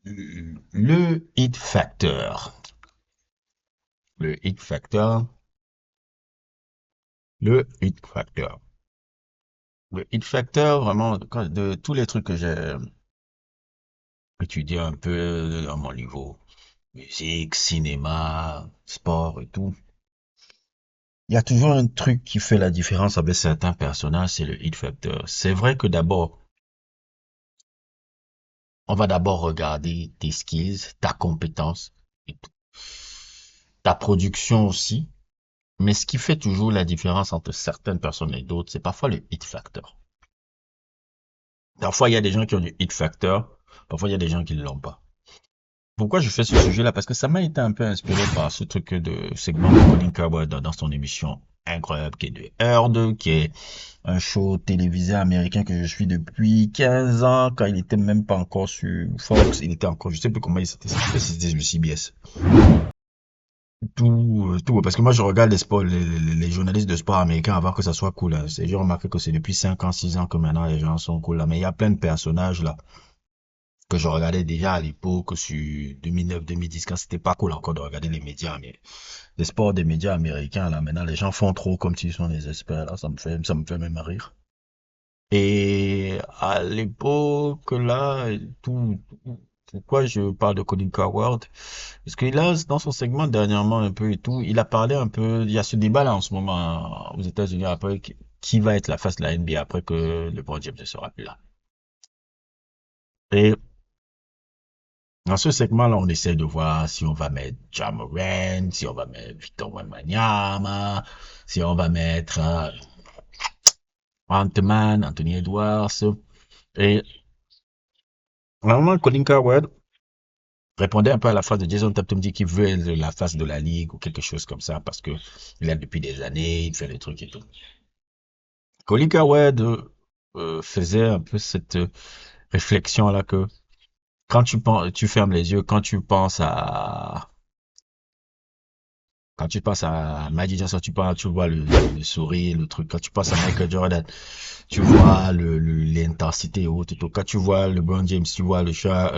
Le hit factor. Le hit factor. Le hit factor. Le hit factor, vraiment, de tous les trucs que j'ai étudiés un peu à mon niveau, musique, cinéma, sport et tout, il y a toujours un truc qui fait la différence avec certains personnages, c'est le hit factor. C'est vrai que d'abord, on va d'abord regarder tes skills, ta compétence et tout. Ta production aussi. Mais ce qui fait toujours la différence entre certaines personnes et d'autres, c'est parfois le hit factor. Parfois, il y a des gens qui ont du hit factor, parfois, il y a des gens qui ne l'ont pas. Pourquoi je fais ce sujet-là? Parce que ça m'a été un peu inspiré par ce truc de segment de Colin Cowherd dans son émission incroyable qui est de Heard, qui est un show télévisé américain que je suis depuis 15 ans, quand il était même pas encore sur Fox, il était encore, je sais plus comment il s'était, c'était le CBS. Tout, parce que moi je regarde les sports, les journalistes de sport américains avant que ça soit cool, hein. J'ai remarqué que c'est depuis 5 ans, 6 ans que maintenant les gens sont cool là. Mais il y a plein de personnages là que je regardais déjà à l'époque sur 2009-2010 quand c'était pas cool encore de regarder les médias, mais les sports des médias américains là, maintenant les gens font trop comme s'ils sont des experts là, ça me fait même rire. Et à l'époque là, pourquoi je parle de Colin Cowherd? Parce qu'il a, dans son segment dernièrement un peu et tout, il a parlé un peu, il y a ce débat là en ce moment aux États-Unis après, qui va être la face de la NBA après que LeBron James ne sera plus là. Et dans ce segment-là, on essaie de voir si on va mettre Ja Morant, si on va mettre Victor Wembanyama, si on va mettre Ant-Man, Anthony Edwards. Et normalement, Colin Cowherd répondait un peu à la phrase de Jason Tatum dit qu'il veut être la face de la ligue ou quelque chose comme ça parce que il a depuis des années, il fait des trucs et tout. Colin Cowherd faisait un peu cette réflexion-là que quand tu penses, tu fermes les yeux, quand tu penses à Magic Johnson, tu vois le sourire, le truc. Quand tu penses à Michael Jordan, tu vois l'intensité haute et tout. Quand tu vois LeBron James, tu vois le chat,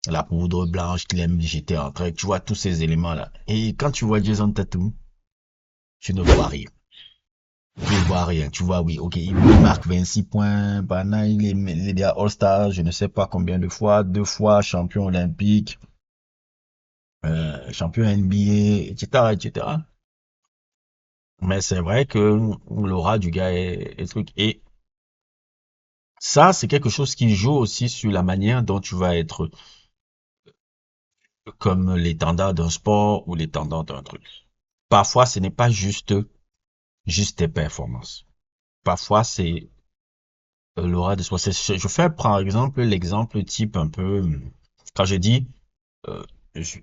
la poudre blanche qu'il aime jeter en train. Tu vois tous ces éléments-là. Et quand tu vois Jason Tatum, tu ne vois rien. Tu ne vois rien. Tu vois, oui, ok, il marque 26 points. Pendant, il est déjà All-Star, je ne sais pas combien de fois, 2 fois champion olympique, champion NBA, etc., etc. Mais c'est vrai que l'aura du gars est truc. Et ça, c'est quelque chose qui joue aussi sur la manière dont tu vas être comme l'étendard d'un sport ou l'étendard d'un truc. Parfois, ce n'est pas juste tes performances. Parfois, c'est l'aura de soi. Je fais par exemple l'exemple type un peu quand je dis euh, je-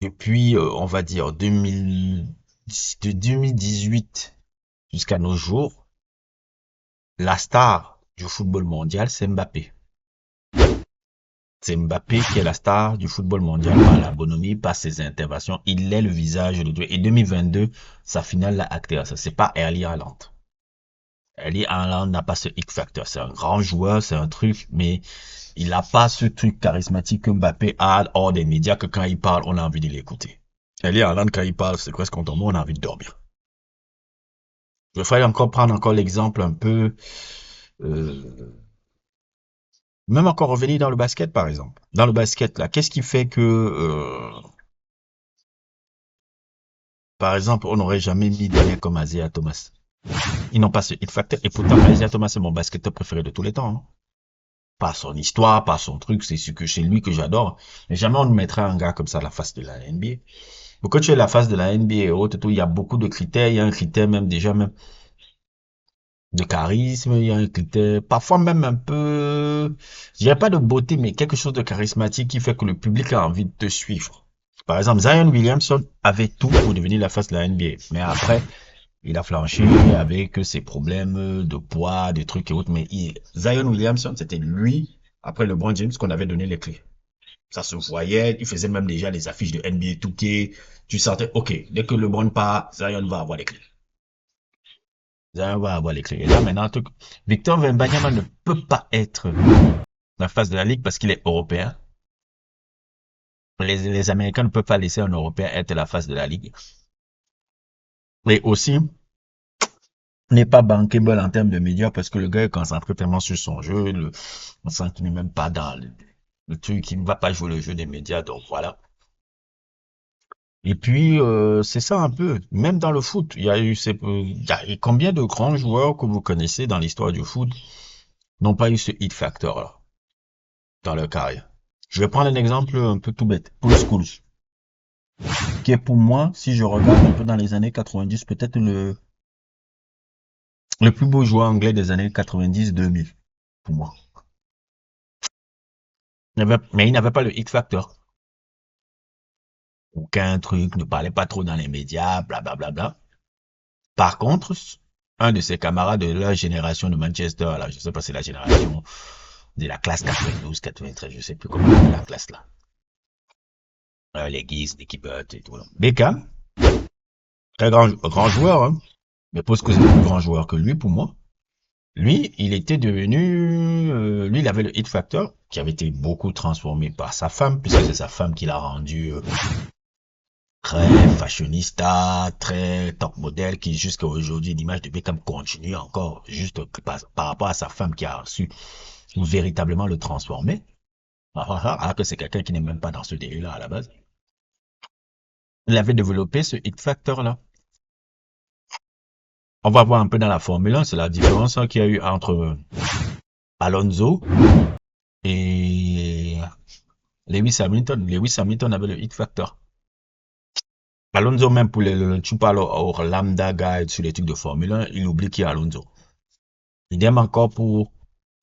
depuis on va dire 2000, de 2018 jusqu'à nos jours, la star du football mondial, c'est Mbappé. C'est Mbappé qui est la star du football mondial par la bonhomie, par ses interventions. Il est le visage de Dieu. Et 2022, sa finale l'a acté. Ça, c'est pas Erling Haaland. Erling Haaland n'a pas ce X factor. C'est un grand joueur, c'est un truc, mais il n'a pas ce truc charismatique que Mbappé a hors des médias que quand il parle, on a envie de l'écouter. Erling Haaland, quand il parle, c'est presque contre moi, on a envie de dormir. Je ferais encore prendre encore l'exemple un peu, euh, même encore revenir dans le basket, par exemple. Dans le basket, là, qu'est-ce qui fait que, par exemple, on n'aurait jamais mis des mecs comme Isaiah Thomas. Ils n'ont pas ce hit factor. Et pourtant, Isaiah Thomas, c'est mon basketteur préféré de tous les temps, hein. Pas son histoire, pas son truc, c'est ce que c'est lui que j'adore. Mais jamais on ne mettrait un gars comme ça à la face de la NBA. Donc, quand tu es à la face de la NBA et autres, tout, il y a beaucoup de critères. Il y a un critère même déjà même de charisme. Il y a un critère, parfois même un peu, je dirais pas de beauté, mais quelque chose de charismatique qui fait que le public a envie de te suivre. Par exemple, Zion Williamson avait tout pour devenir la face de la NBA. Mais après, il a flanché avec ses problèmes de poids, des trucs et autres. Mais Zion Williamson, c'était lui, après LeBron James, qu'on avait donné les clés. Ça se voyait, il faisait même déjà les affiches de NBA 2K. Tu sentais, ok, dès que LeBron part, Zion va avoir les clés. On va avoir les clés. Et là, maintenant, Victor Wembanyama ne peut pas être la face de la ligue parce qu'il est européen. Les Américains ne peuvent pas laisser un Européen être la face de la ligue. Et aussi, n'est pas bankable en termes de médias parce que le gars est concentré tellement sur son jeu. On sent qu'il n'est même pas dans le truc, il ne va pas jouer le jeu des médias. Donc voilà. Et puis, c'est ça un peu. Même dans le foot, il y a eu combien de grands joueurs que vous connaissez dans l'histoire du foot n'ont pas eu ce hit factor là dans leur carrière. Je vais prendre un exemple un peu tout bête. Paul Scholes, qui est pour moi, si je regarde un peu dans les années 90, peut-être le plus beau joueur anglais des années 90-2000, pour moi. Mais il n'avait pas le hit factor. Aucun truc, ne parlait pas trop dans les médias, blablabla. Bla, bla, bla. Par contre, un de ses camarades de la génération de Manchester, là, je sais pas si c'est la génération de la classe 92, 93, je sais plus comment on la classe là. Les Giggs, Nicky Butt et tout. Là. Beckham, très grand joueur, hein, mais Post que c'est le plus grand joueur que lui pour moi. Lui, il était devenu, lui, il avait le hit factor qui avait été beaucoup transformé par sa femme, puisque c'est sa femme qui l'a rendu très fashionista, très top modèle, qui jusqu'à aujourd'hui, l'image de Beckham continue encore, juste par rapport à sa femme qui a su véritablement le transformer. Alors que c'est quelqu'un qui n'est même pas dans ce délire-là à la base. Il avait développé ce hit factor-là. On va voir un peu dans la Formule 1, c'est la différence qu'il y a eu entre Alonso et Lewis Hamilton. Lewis Hamilton avait le hit factor. Alonso, même pour tu parles au lambda guide sur les trucs de Formule 1, il oublie qu'il y a Alonso. Idem encore pour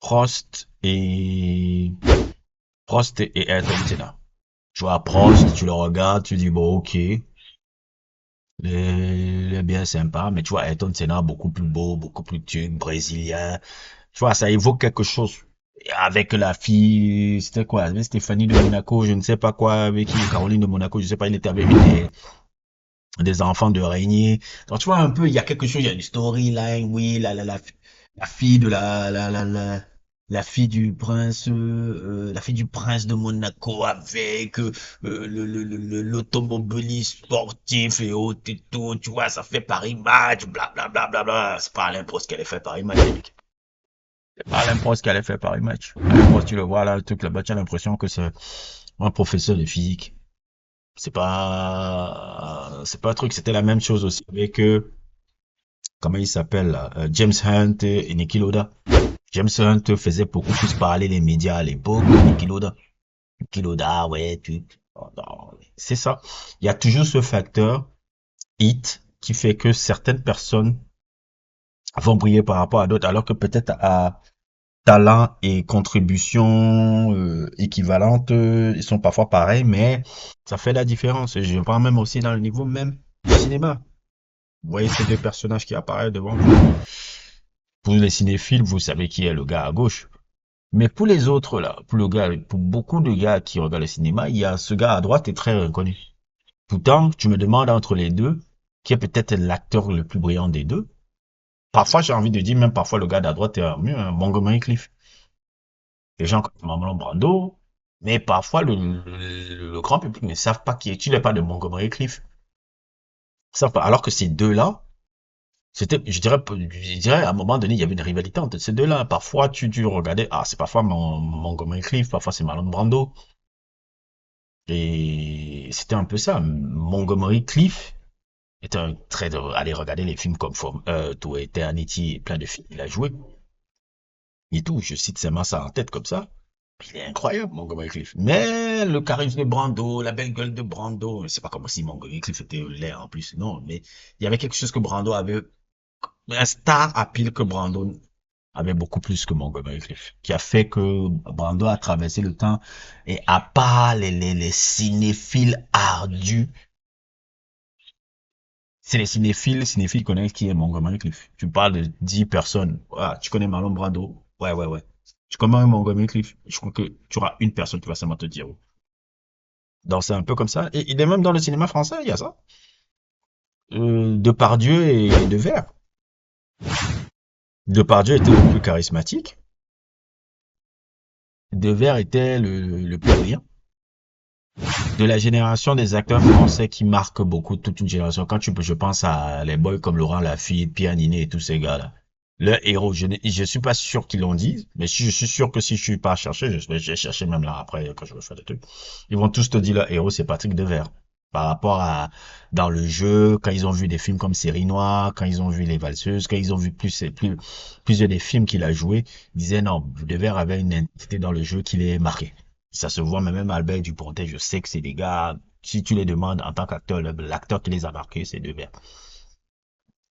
Prost et Ayrton Senna. Tu vois Prost, tu le regardes, tu dis bon ok, il est bien sympa, mais tu vois Ayrton Senna beaucoup plus beau, beaucoup plus tuque, brésilien. Tu vois, ça évoque quelque chose. Avec la fille, c'était quoi, avec Stéphanie de Monaco, je ne sais pas quoi, avec qui, Caroline de Monaco, je ne sais pas, il était avec des enfants de Régnier. Donc tu vois un peu, il y a quelque chose, il y a une storyline, oui, la fille de la fille du prince, la fille du prince de Monaco avec l'automobiliste sportif et autres et tout, tu vois, ça fait Paris Match, bla bla bla bla bla. C'est pas Alain Prost qu'elle a fait Paris Match, mec. C'est pas Alain Prost qu'elle a fait Paris Match. Alain Prost, tu le vois là, le truc là-bas, tu as l'impression que c'est un professeur de physique. C'est pas un truc, c'était la même chose aussi avec, comment il s'appelle là, James Hunt et Niki Loda. James Hunt faisait beaucoup plus parler les médias à l'époque que Niki Loda. Niki Loda, ouais, oh, non, c'est ça. Il y a toujours ce facteur hit qui fait que certaines personnes vont briller par rapport à d'autres, alors que peut-être à talent et contribution équivalentes, ils sont parfois pareils, mais ça fait la différence. Je vois même aussi dans le niveau même du cinéma. Vous voyez ces deux personnages qui apparaissent devant vous. Pour les cinéphiles, vous savez qui est le gars à gauche. Mais pour les autres, là, pour beaucoup de gars qui regardent le cinéma, il y a ce gars à droite est très reconnu. Pourtant, tu me demandes entre les deux, qui est peut-être l'acteur le plus brillant des deux. Parfois, j'ai envie de dire, même parfois, le gars d'à droite est mieux, hein, Montgomery Cliff. Les gens comme Marlon Brando, mais parfois, le grand public ne savent pas qui est. Tu n'es pas de Montgomery Cliff. Ils savent pas. Alors que ces deux-là, c'était, je dirais, à un moment donné, il y avait une rivalité entre ces deux-là. Parfois, tu regardais, ah, c'est parfois Montgomery Cliff, parfois c'est Marlon Brando. Et c'était un peu ça. Montgomery Cliff était un très, allez regarder les films comme To Eternity et plein de films. Il a joué et tout. Je cite seulement ça en tête comme ça. Il est incroyable, Montgomery Cliff. Mais le charisme de Brando, la belle gueule de Brando, c'est pas comme si Montgomery Cliff était laid en plus. Non, mais il y avait quelque chose que Brando avait, un star à pile que Brando avait beaucoup plus que Montgomery Cliff, qui a fait que Brando a traversé le temps et à part les cinéphiles ardus, c'est les cinéphiles connaissent qui est Montgomery Cliff. Tu parles de 10 personnes. Ah, tu connais Marlon Brando? Ouais, ouais, ouais. Tu connais Montgomery Cliff? Je crois que tu auras une personne qui va seulement te dire. Donc c'est un peu comme ça. Et il est même dans le cinéma français, il y a ça. Depardieu et Devers. Depardieu était le plus charismatique. Devers était le plus brillant. De la génération des acteurs français qui marquent beaucoup toute une génération. Quand je pense à les boys comme Laurent Lafitte, Pierre Ninet et tous ces gars-là. Leur héros, je suis pas sûr qu'ils l'ont dit, mais si je suis sûr que si je suis pas cherché, je vais chercher même là après quand je vais faire des trucs. Ils vont tous te dire leur héros, c'est Patrick Devers. Par rapport à, dans le jeu, quand ils ont vu des films comme Série Noire, quand ils ont vu Les Valseuses, quand ils ont vu plusieurs des films qu'il a joués, ils disaient non, Devers avait une identité dans le jeu qui les marquait. Ça se voit, mais même Albert Dupontel, je sais que c'est des gars, si tu les demandes en tant qu'acteur, l'acteur qui les a marqués, c'est Devers.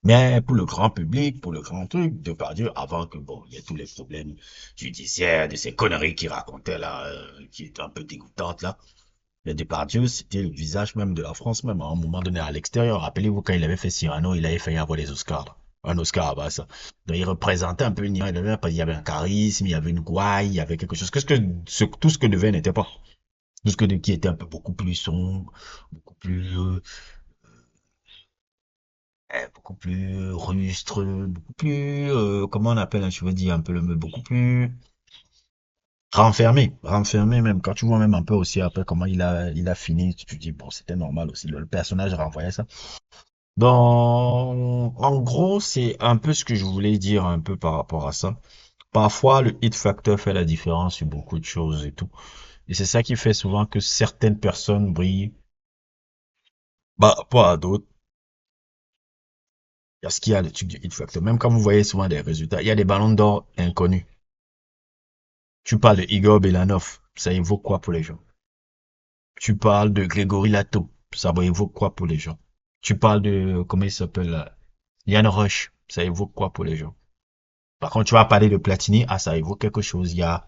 Mais pour le grand public, pour le grand truc, Depardieu, avant que, bon, il y ait tous les problèmes judiciaires, de ces conneries qu'il racontait là, qui étaient un peu dégoûtantes là, le Depardieu, c'était le visage même de la France même, à un moment donné à l'extérieur. Rappelez-vous quand il avait fait Cyrano, il avait failli avoir les Oscars, là. Un Oscar, bah ça. Donc il représentait un peu une image de Devers, parce qu'il y avait un charisme, il y avait une gouaille, il y avait quelque chose. Tout ce que Devers n'était pas. Tout ce que qui était un peu beaucoup plus sombre, beaucoup plus beaucoup plus rustre, beaucoup plus, comment on appelle, hein, je veux dire un peu le mot, beaucoup plus renfermé même. Quand tu vois même un peu aussi après comment il a fini, tu te dis bon, c'était normal aussi. Le personnage renvoyait ça. Donc, en gros, c'est un peu ce que je voulais dire un peu par rapport à ça. Parfois, le hit factor fait la différence sur beaucoup de choses et tout. Et c'est ça qui fait souvent que certaines personnes brillent, bah, pas à d'autres. Il y a ce qu'il y a, le truc du hit factor. Même quand vous voyez souvent des résultats, il y a des ballons d'or inconnus. Tu parles de Igor Belanov, ça évoque quoi pour les gens? Tu parles de Grégory Lato, ça évoque quoi pour les gens? Tu parles de, comment il s'appelle là? Yann Rush, ça évoque quoi pour les gens? Par contre, tu vas parler de Platini, ah, ça évoque quelque chose. Tu vas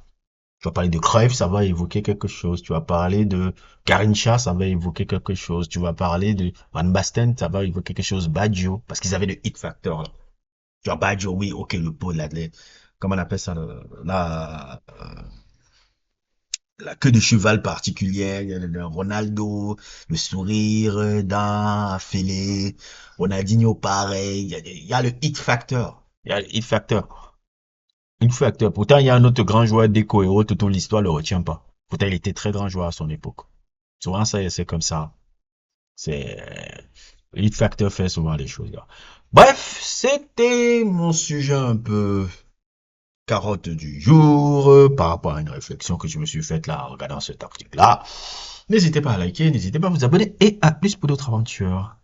parler de Cruyff, ça va évoquer quelque chose. Tu vas parler de Garrincha, ça va évoquer quelque chose. Tu vas parler de Van Basten, ça va évoquer quelque chose. Baggio, parce qu'ils avaient le hit factor, là. Tu vois, Baggio, oui, ok, le pot de l'athlète. Comment on appelle ça, la queue de cheval particulière, le Ronaldo, le sourire d'un affilé, Ronaldinho pareil, il y a le hit factor. Il y a le hit factor. Hit factor. Pourtant, il y a un autre grand joueur d'éco et autres dont l'histoire ne le retient pas. Pourtant, il était très grand joueur à son époque. Souvent, ça, c'est comme ça. C'est, le hit factor fait souvent les choses, là. Bref, c'était mon sujet un peu carotte du jour par rapport à une réflexion que je me suis faite là en regardant cet article-là. N'hésitez pas à liker, n'hésitez pas à vous abonner et à plus pour d'autres aventures.